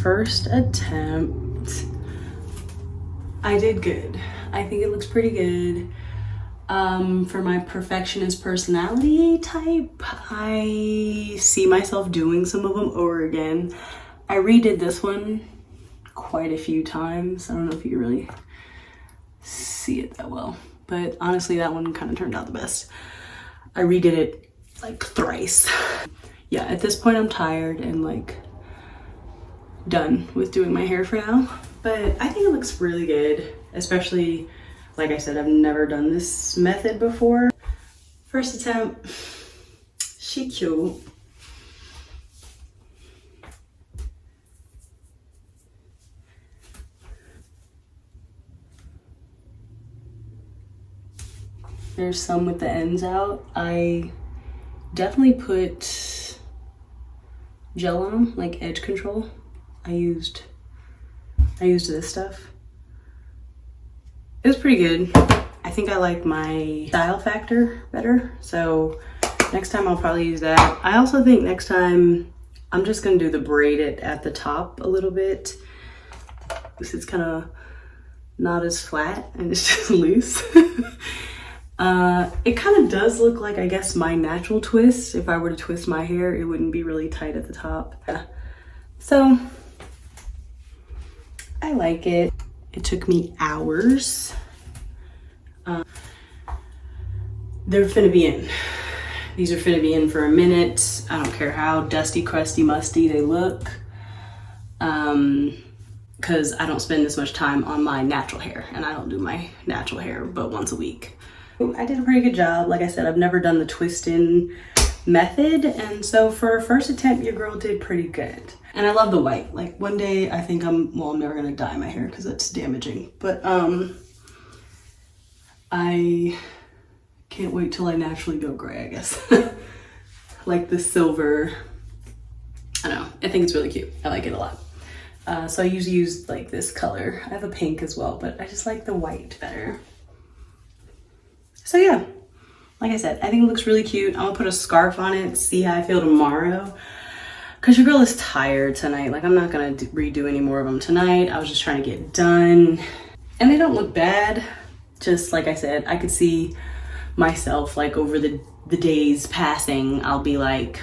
First attempt, I did good. I think it looks pretty good. For my perfectionist personality type, I see myself doing some of them over again. I redid this one quite a few times. I don't know if you can really see it that well, but honestly that one kind of turned out the best. I redid it like thrice. Yeah, at this point I'm tired and like done with doing my hair for now, but I think it looks really good, especially like I said, I've never done this method before. First attempt, she cute. There's some with the ends out. I definitely put gel on them, like edge control. I used this stuff. It was pretty good. I think I like my style factor better, so next time I'll probably use that. I also think next time I'm just gonna do the braid it at the top a little bit. This is kind of not as flat and it's just loose. It kind of does look like, I guess, my natural twist. If I were to twist my hair, it wouldn't be really tight at the top. Yeah. So I like it. It took me hours. They're finna be in. These are finna be in for a minute. I don't care how dusty, crusty, musty they look. Because I don't spend this much time on my natural hair, and I don't do my natural hair but once a week. I did a pretty good job. Like I said, I've never done the twist-in method, and so for a first attempt, your girl did pretty good. And I love the white. Like one day I think I'm never gonna dye my hair because that's damaging, but I can't wait till I naturally go gray, I guess. Like the silver, I don't know, I think it's really cute. I like it a lot. So I usually use like this color. I have a pink as well, but I just like the white better. So yeah, like I said, I think it looks really cute. I'm gonna put a scarf on it, see how I feel tomorrow. Cause your girl is tired tonight. Like I'm not gonna redo any more of them tonight. I was just trying to get done. And they don't look bad. Just like I said, I could see myself like over the days passing, I'll be like,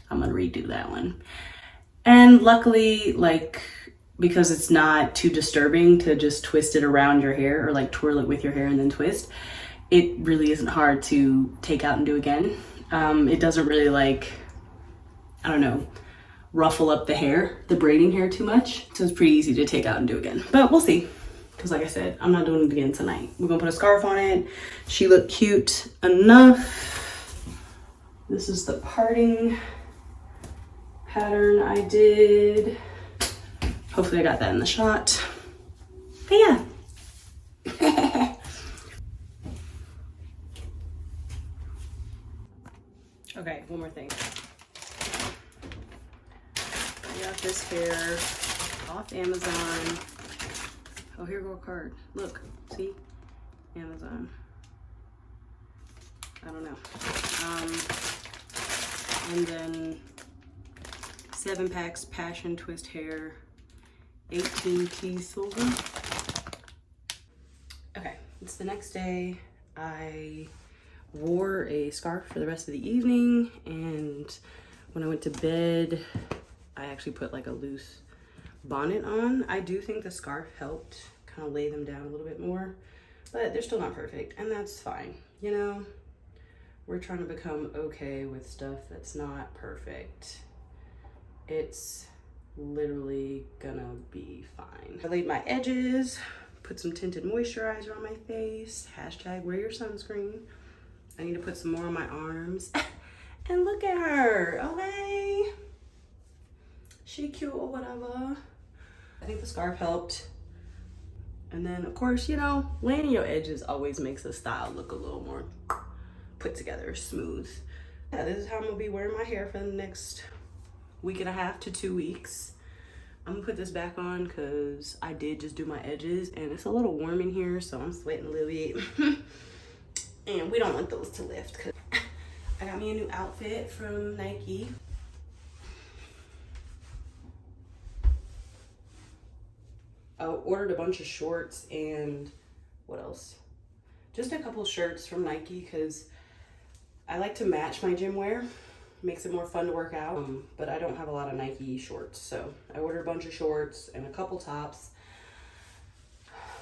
I'm gonna redo that one. And luckily, like, because it's not too disturbing to just twist it around your hair or like twirl it with your hair and then twist, it really isn't hard to take out and do again. It doesn't really like, I don't know, ruffle up the hair, the braiding hair too much. So it's pretty easy to take out and do again, but we'll see. Because like I said, I'm not doing it again tonight. We're gonna put a scarf on it. She looked cute enough. This is the parting pattern I did. Hopefully I got that in the shot. But yeah. Okay, one more thing. I got this hair off Amazon. Oh, here go a card. Look, see? Amazon. I don't know. And then 7 packs Passion Twist Hair, 18T silver. Okay, it's the next day. I wore a scarf for the rest of the evening, and when I went to bed, I actually put like a loose bonnet on. I do think the scarf helped kind of lay them down a little bit more, but they're still not perfect, and that's fine. You know, we're trying to become okay with stuff that's not perfect. It's literally gonna be fine. I laid my edges, put some tinted moisturizer on my face, hashtag wear your sunscreen. I need to put some more on my arms And look at her, okay? She cute or whatever. I think the scarf helped. And then of course, you know, laying your edges always makes the style look a little more put together, smooth. Yeah, this is how I'm gonna be wearing my hair for the next week and a half to 2 weeks. I'm gonna put this back on because I did just do my edges and it's a little warm in here, so I'm sweating a little bit. And we don't want those to lift because I got me a new outfit from Nike. I ordered a bunch of shorts and what else? Just a couple shirts from Nike because I like to match my gym wear. Makes it more fun to work out, but I don't have a lot of Nike shorts. So I ordered a bunch of shorts and a couple tops.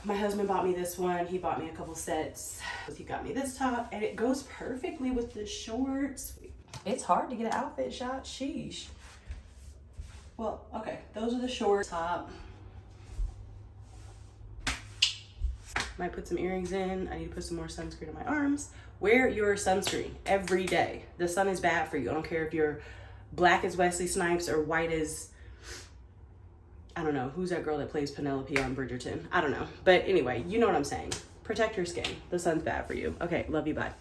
My husband bought me this one. He bought me a couple sets. He got me this top and it goes perfectly with the shorts. It's hard to get an outfit shot, sheesh. Well, okay, those are the shorts. Top. Might put some earrings in. I need to put some more sunscreen on my arms. Wear your sunscreen every day. The sun is bad for you. I don't care if you're black as Wesley Snipes or white as, I don't know, who's that girl that plays Penelope on Bridgerton? I don't know. But anyway, you know what I'm saying. Protect your skin. The sun's bad for you. Okay, love you, bye.